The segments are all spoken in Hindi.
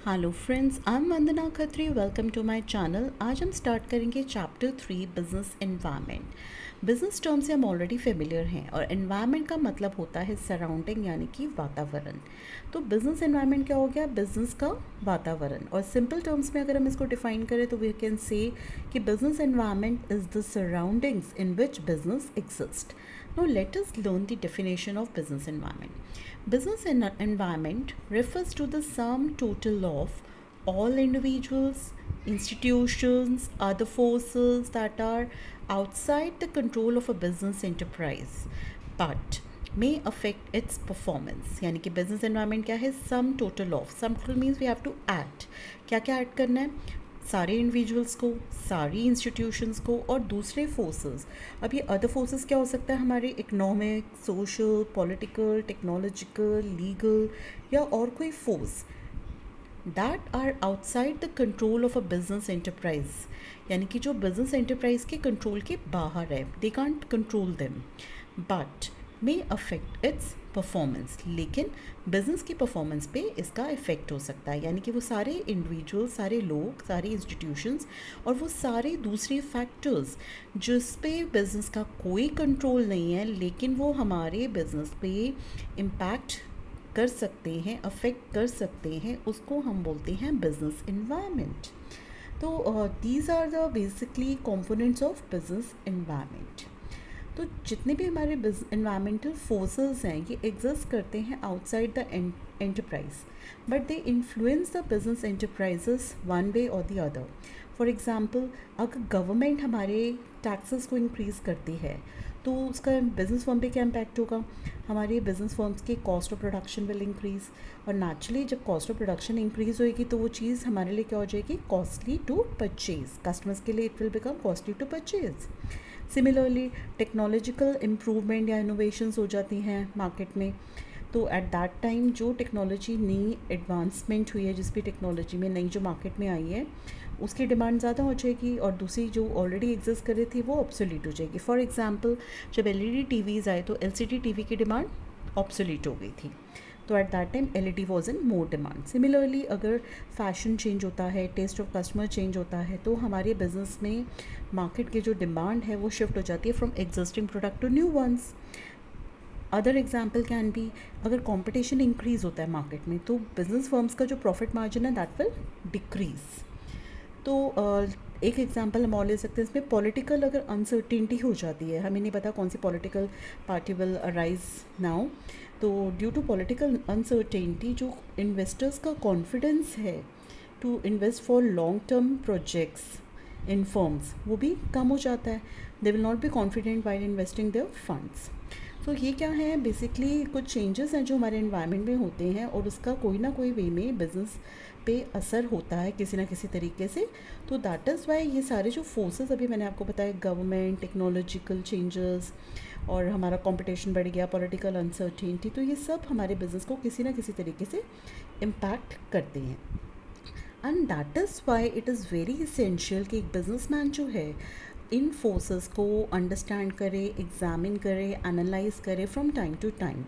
Hello friends, I am Vandana Khatri. Welcome to my channel. आज हम स्टार्ट करेंगे chapter 3 business environment. Business term से हम ऑलरेडी फेमिलियर हैं और एनवायरनमेंट का मतलब होता है सराउंडिंग यानी कि वातावरण। तो बिजनेस एनवायरनमेंट क्या हो गया? बिजनेस का वातावरण। और सिंपल टर्म्स में अगर हम इसको डिफाइन करें तो वी कैन से कि business environment is the surroundings in which business exist. Now let us learn the definition of business environment. Business environment refers to the sum total of all individuals, institutions, other forces that are outside the control of a business enterprise but may affect its performance. यानी कि business environment क्या है? Sum total of. Sum total means we have to add. क्या क्या ऐड करना है? सारे इंडिविजुअल्स को, सारी इंस्टीट्यूशंस को और दूसरे फोर्सेस। अब ये अदर फोर्सेस क्या हो सकता है? हमारे economic, social, political, technological, legal या और कोई force that are outside the control of a business enterprise. यानी कि जो बिजनेस एंटरप्राइज के कंट्रोल के बाहर है, they can't control them but may affect it's performance. लेकिन बिजनेस की परफॉर्मेंस पे इसका इफ़ेक्ट हो सकता है। यानी कि वो सारे इंडिविजुअल, सारे लोग, सारी इंस्टीट्यूशंस और वो सारे दूसरे फैक्टर्स जिस पे बिज़नेस का कोई कंट्रोल नहीं है लेकिन वो हमारे बिज़नेस पे इम्पैक्ट कर सकते हैं, अफेक्ट कर सकते हैं, उसको हम बोलते हैं बिजनेस एनवायरनमेंट। तो these are the basically components of business environment. तो जितने भी हमारे इन्वायरमेंटल फोर्सेस हैं ये एग्जिस्ट करते हैं outside the enterprise but they influence the business enterprises one way or the other. For example, अगर गवर्नमेंट हमारे टैक्सेस को इंक्रीज़ करती है तो उसका बिजनेस फर्म पे क्या इम्पैक्ट होगा? हमारे बिजनेस फर्म्स के cost of production will increase और नेचुरली जब कॉस्ट ऑफ प्रोडक्शन इंक्रीज़ होएगी तो वो चीज़ हमारे लिए क्या हो जाएगी? Costly to purchase. कस्टमर्स के लिए it will become costly to purchase. Similarly technological improvement या इनोवेशंस हो जाती हैं मार्केट में, तो एट दैट टाइम जो टेक्नोलॉजी नई एडवांसमेंट हुई है, जिस भी टेक्नोलॉजी में नई जो मार्केट में आई है उसकी डिमांड ज़्यादा हो जाएगी और दूसरी जो ऑलरेडी एग्जिस्ट कर रही थी वो ऑब्सोलीट हो जाएगी। फॉर एग्जांपल, जब एलईडी टीवीज़ आए तो एलसीडी टीवी की डिमांड ऑब्सोलीट हो गई थी, तो at that time LED was in more demand. Similarly अगर फैशन चेंज होता है, टेस्ट ऑफ कस्टमर चेंज होता है तो हमारे बिजनेस में मार्केट की जो डिमांड है वो शिफ्ट हो जाती है from existing product to new ones. Other example can be, अगर कंपटीशन इंक्रीज़ होता है मार्केट में तो बिजनेस फर्म्स का जो प्रॉफिट मार्जिन है दैट विल डिक्रीज़। तो एक एग्जांपल हम और ले सकते हैं इसमें, पॉलिटिकल अगर अनसर्टेनिटी हो जाती है, हमें नहीं पता कौन सी political party will arise now, तो ड्यू टू पॉलिटिकल अनसर्टेनिटी जो इन्वेस्टर्स का कॉन्फिडेंस है to invest for long term projects in firms वो भी कम हो जाता है। They will not be confident while investing their funds. तो ये क्या है? बेसिकली कुछ चेंजेस हैं जो हमारे एनवायरनमेंट में होते हैं और उसका कोई ना कोई वे में बिजनेस पे असर होता है किसी ना किसी तरीके से। तो दैट इज़ वाई ये सारे जो फोर्सेस अभी मैंने आपको बताया, गवर्नमेंट, टेक्नोलॉजिकल चेंजेस और हमारा कंपटीशन बढ़ गया, पॉलिटिकल अनसर्टेनिटी, तो ये सब हमारे बिजनेस को किसी ना किसी तरीके से इम्पैक्ट करते हैं। And that is why it is very essential कि एक बिजनेसमैन जो है इन फोर्सेस को अंडरस्टैंड करे, एग्जामिन करे, एनालाइज करे from time to time.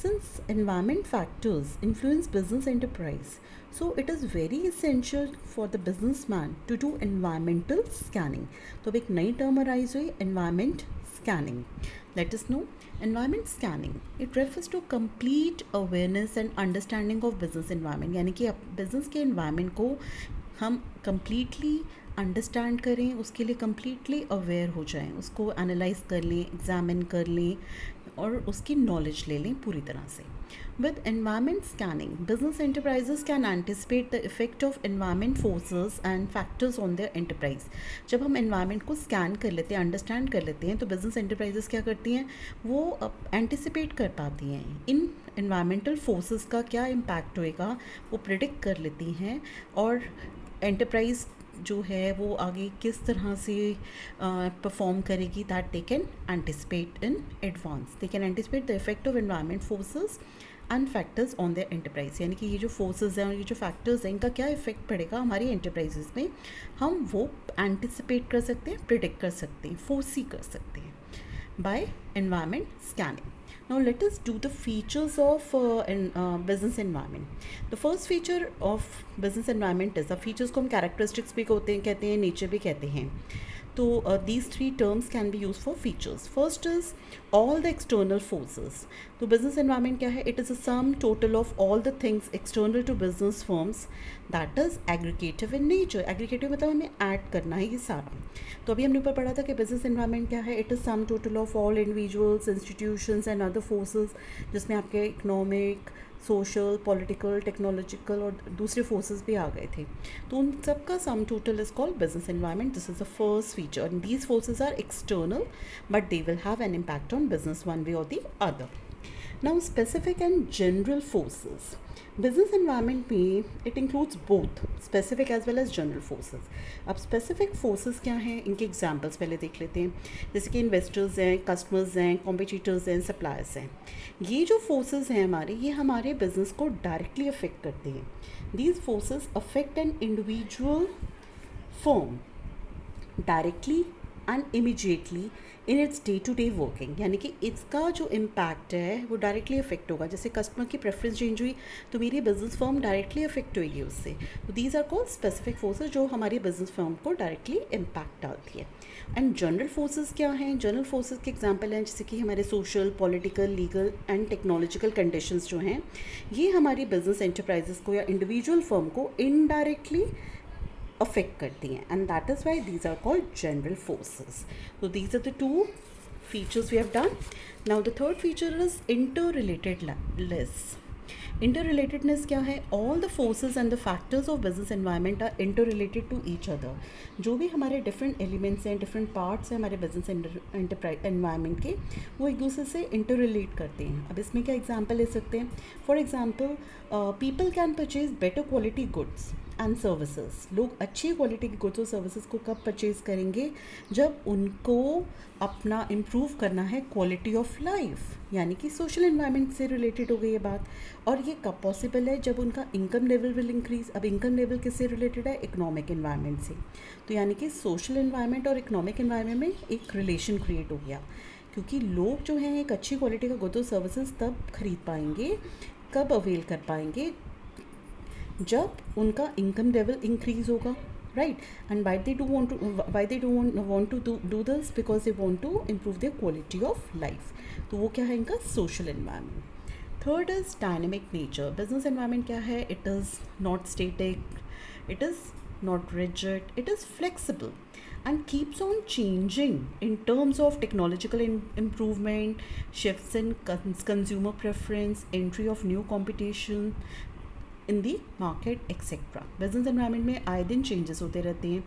Since environment factors influence business enterprise, so it is very essential for the businessman to do environmental scanning। तो अब एक नई टर्म अराइज हुई, environment scanning। Let us know environment scanning, it refers to complete awareness and understanding of business environment। यानी कि बिजनेस के environment को हम completely अंडरस्टैंड करें, उसके लिए कम्प्लीटली अवेयर हो जाएं, उसको एनालाइज कर लें, एग्जामिन कर लें और उसकी नॉलेज ले लें पूरी तरह से। With environment scanning, business enterprises can anticipate the effect of environment forces and factors on their enterprise। जब हम environment को स्कैन कर लेते हैं, अंडरस्टैंड कर लेते हैं, तो business enterprises क्या करती हैं? वो एंटिसिपेट कर पाती हैं इन environmental forces का क्या इम्पैक्ट होएगा, वो प्रिडिक्ट कर लेती हैं और एंटरप्राइज जो है वो आगे किस तरह से परफॉर्म करेगी, that they can anticipate in advance. They can anticipate the effect of environment forces and factors on their enterprise. यानी कि ये जो फोर्सेस हैं और ये जो फैक्टर्स हैं इनका क्या इफेक्ट पड़ेगा हमारी एंटरप्राइजेस में, हम वो एंटिसिपेट कर सकते हैं, प्रिडिक्ट कर सकते हैं, फोर्सी कर सकते हैं by environment scanning. Now let us do the features of business environment. The first feature of business environment is, the features को हम characteristics भी कहते हैं, nature भी कहते हैं. So these three terms can be used for features. First is all the external forces. तो business environment क्या है? It is a sum total of all the things external to business firms that is aggregative in nature. Aggregative मतलब हमें add करना है ये सारा. तो अभी हमने ऊपर पढ़ा था कि business environment क्या है? It is sum total of all individuals, institutions and other forces, जिसमें आपके economic, सोशल, पॉलिटिकल, टेक्नोलॉजिकल और दूसरे फोर्सेस भी आ गए थे. तो उन सब का sum total is called business environment. This is the first feature and these forces are external but they will have an impact on business one way or the other. Now specific and general forces. Business environment में it includes both specific as well as general forces. अब specific forces क्या हैं, इनके examples पहले देख लेते हैं. जैसे कि investors हैं, customers हैं, competitors हैं, suppliers हैं. ये जो forces हैं हमारे, ये हमारे business को directly affect करते हैं. These forces affect an individual firm directly and immediately in its day to day working. यानी कि इसका जो इम्पैक्ट है वो डायरेक्टली अफेक्ट होगा. जैसे कस्टमर की प्रेफरेंस चेंज हुई तो मेरी बिजनेस फर्म डायरेक्टली अफेक्ट होगी उससे. तो these are called specific forces जो हमारी बिजनेस फर्म को डायरेक्टली इम्पैक्ट डालती है. एंड जनरल फोर्सेस क्या हैं? जनरल फोर्सेस के एग्जांपल हैं जैसे कि हमारे social, political, legal and technological conditions जो हैं, ये हमारी बिजनेस एंटरप्राइजेस को या इंडिविजुअल फर्म को इनडायरेक्टली affect करती हैं, and that is why these are called general forces. So these are the two features we have done. Now the third feature is interrelatedness. Interrelatedness क्या है? All the forces and the factors of business environment are interrelated to each other. जो भी हमारे different elements हैं, different parts हैं हमारे business environment के, वो एक दूसरे से interrelate करते हैं. अब इसमें क्या example ले सकते हैं? For example, people can purchase better quality goods and services. लोग अच्छी क्वालिटी की गुड्स और सर्विसेज को कब परचेज़ करेंगे? जब उनको अपना इम्प्रूव करना है क्वालिटी ऑफ लाइफ, यानी कि सोशल एनवायरनमेंट से रिलेटेड हो गई ये बात. और ये कब पॉसिबल है? जब उनका इनकम लेवल विल इंक्रीज. अब इनकम लेवल किससे रिलेटेड है? इकोनॉमिक एनवायरनमेंट से. तो यानी कि सोशल एनवायरनमेंट और इकोनॉमिक एनवायरनमेंट में एक रिलेशन क्रिएट हो गया, क्योंकि लोग जो हैं एक अच्छी क्वालिटी का गुड्स और सर्विसेज तब खरीद पाएंगे, कब अवेल कर पाएंगे? जब उनका इनकम लेवल इंक्रीज होगा, right. And why they want to do this? because they want to improve their quality of life. तो वो क्या है? इनका social environment. Third is dynamic nature. Business environment क्या है? It is not static, it is not rigid, it is flexible and keeps on changing in terms of technological improvement, shifts in consumer preference, entry of new competition in the market etcetera. Business environment में आए दिन चेंजेस होते रहते हैं.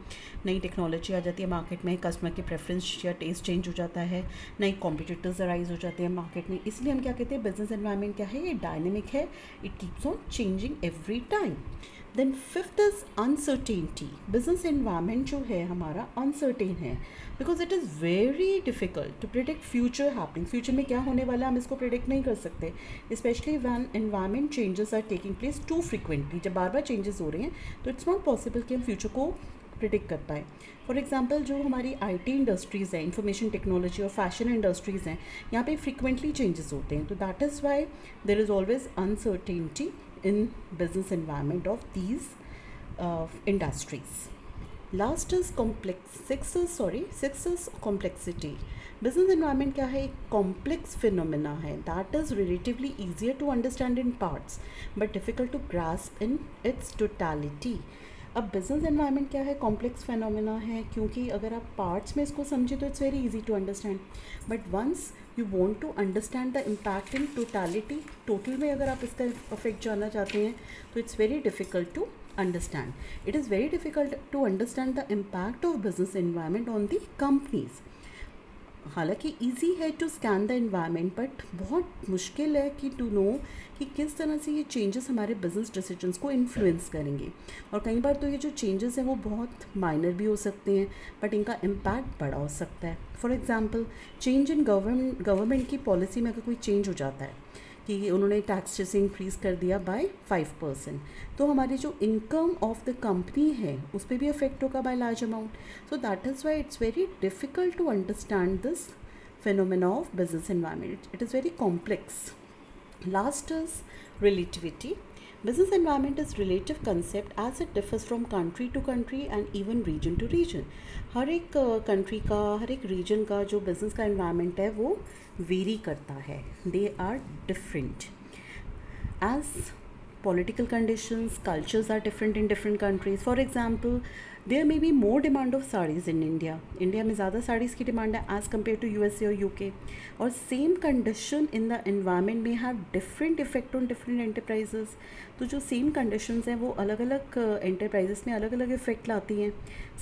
नई टेक्नोलॉजी आ जाती है मार्केट में, कस्टमर की प्रेफरेंस या टेस्ट चेंज हो जाता है, नई कॉम्पिटिटर्स अराइज हो जाते हैं मार्केट में. इसलिए हम क्या कहते हैं? बिजनेस एनवायरनमेंट क्या है? ये डायनेमिक है, it keeps on changing every time. Then fifth is uncertainty. Business environment जो है हमारा अनसर्टेन है, because it is very difficult to predict future happening. Future में क्या होने वाला है हम इसको प्रिडिक्ट नहीं कर सकते, specially when environment changes are taking place too frequently. जब बार बार चेंजेस हो रहे हैं तो इट्स नॉट पॉसिबल कि हम फ्यूचर को प्रिडिक्ट कर पाएँ. फॉर एग्जाम्पल जो हमारी IT इंडस्ट्रीज़ हैं, इंफॉर्मेशन टेक्नोलॉजी और फैशन इंडस्ट्रीज़ हैं, यहाँ पे फ्रिक्वेंटली चेंजेस होते हैं. तो that is why there is always uncertainty in business environment of these industries. Sixth is complexity. Business environment क्या है? एक complex phenomena है. That is relatively easier to understand in parts but difficult to grasp in its totality. अब बिजनेस एनवायरनमेंट क्या है? कॉम्प्लेक्स फेनोमेना है, क्योंकि अगर आप पार्ट्स में इसको समझे तो it's very easy to understand, but once you want to understand the impact in totality, total में अगर आप इसका इफेक्ट जानना चाहते हैं तो it's very difficult to understand. It is very difficult to understand the impact of business environment on the companies. हालांकि इजी है to scan the environment, but बहुत मुश्किल है कि टू नो कि किस तरह से ये चेंजेस हमारे बिजनेस डिसीजंस को इन्फ्लुएंस करेंगे. और कई बार तो ये जो चेंजेस हैं वो बहुत माइनर भी हो सकते हैं, बट इनका इम्पैक्ट बड़ा हो सकता है. For example change in government की पॉलिसी में अगर कोई चेंज हो जाता है कि उन्होंने टैक्स जैसे इंक्रीज़ कर दिया बाय 5%, तो हमारी जो इनकम ऑफ द कंपनी है उस पर भी अफेक्ट होगा by large amount. So that is why it's very difficult to understand this phenomena of business environment. It is very complex. Last is relativity. Business environment is relative concept as it differs from country to country and even region to region. हर एक country का, हर एक region का जो business का environment है वो vary करता है. They are different. As political conditions, cultures are different in different countries. For example, there may be more demand of sarees in India. India में ज़्यादा sarees की demand है as compared to USA और UK. और same condition in the environment may have different effect on different enterprises. तो जो same conditions हैं वो अलग अलग enterprises में अलग अलग effect लाती हैं.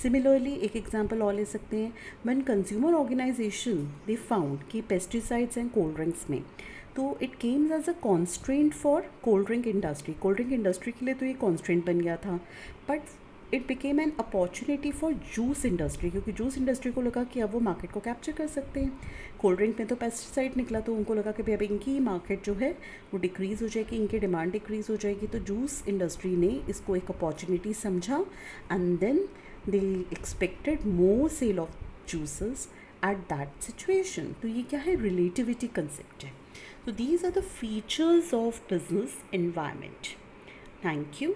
Similarly, एक example और ले सकते हैं. When consumer organization they found कि pesticides and cold drinks में तो it comes as a constraint for cold drink industry. Cold drink industry के लिए तो ये कॉन्स्ट्रेंट बन गया था, but it became an opportunity for juice industry, क्योंकि जूस इंडस्ट्री को लगा कि अब वो मार्केट को कैप्चर कर सकते हैं. कोल्ड ड्रिंक में तो पेस्टिसाइड निकला, तो उनको लगा कि भाई अब इनकी मार्केट जो है वो डिक्रीज़ हो जाएगी, इनकी डिमांड डिक्रीज़ हो जाएगी. तो जूस इंडस्ट्री ने इसको एक अपॉर्चुनिटी समझा and then they expected more sale of juices at that situation. तो ये क्या है, रिलेटिविटी कंसेप्ट है. So these are the features of business environment. Thank you.